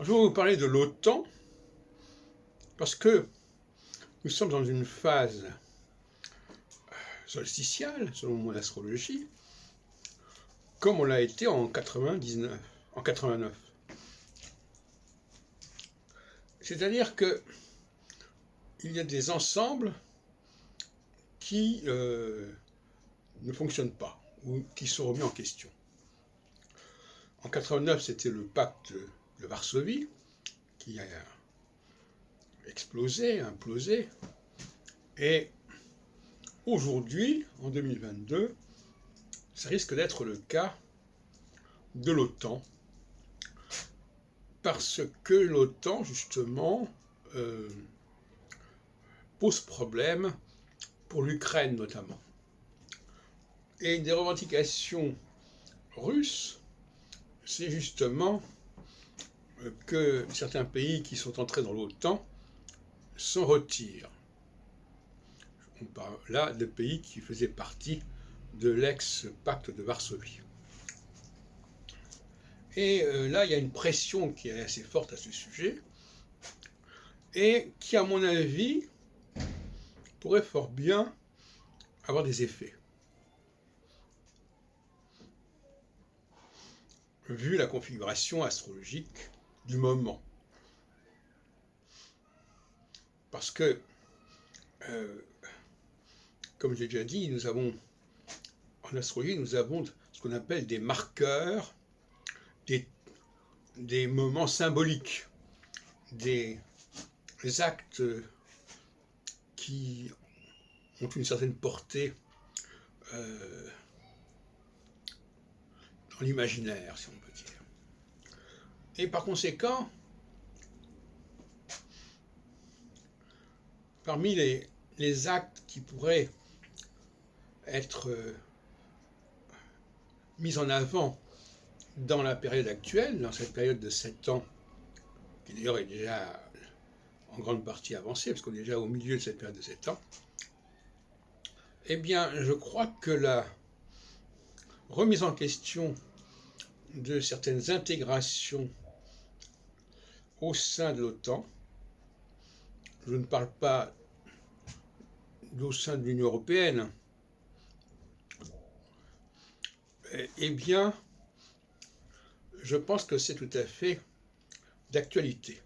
Je vais vous parler de l'OTAN parce que nous sommes dans une phase solsticiale, selon mon astrologie, comme on l'a été en 89. C'est-à-dire que il y a des ensembles qui ne fonctionnent pas ou qui sont remis en question. En 89, c'était le pacte de Varsovie qui a explosé, implosé, et aujourd'hui, en 2022, ça risque d'être le cas de l'OTAN, parce que l'OTAN, justement, pose problème pour l'Ukraine notamment. Et une des revendications russes, c'est justement que certains pays qui sont entrés dans l'OTAN s'en retirent. On parle là de pays qui faisaient partie de l'ex-pacte de Varsovie. Et là, il y a une pression qui est assez forte à ce sujet, et qui, à mon avis, pourrait fort bien avoir des effets. Vu la configuration astrologique du moment. Parce que, comme j'ai déjà dit, en astrologie, nous avons ce qu'on appelle des marqueurs, des moments symboliques, des actes qui ont une certaine portée dans l'imaginaire, si on peut dire. Et par conséquent, parmi les actes qui pourraient être mis en avant dans la période actuelle, dans cette période de 7 ans, qui d'ailleurs est déjà en grande partie avancée, parce qu'on est déjà au milieu de cette période de 7 ans, eh bien, je crois que la remise en question de certaines intégrations au sein de l'OTAN, je ne parle pas au sein de l'Union européenne, eh bien, je pense que c'est tout à fait d'actualité.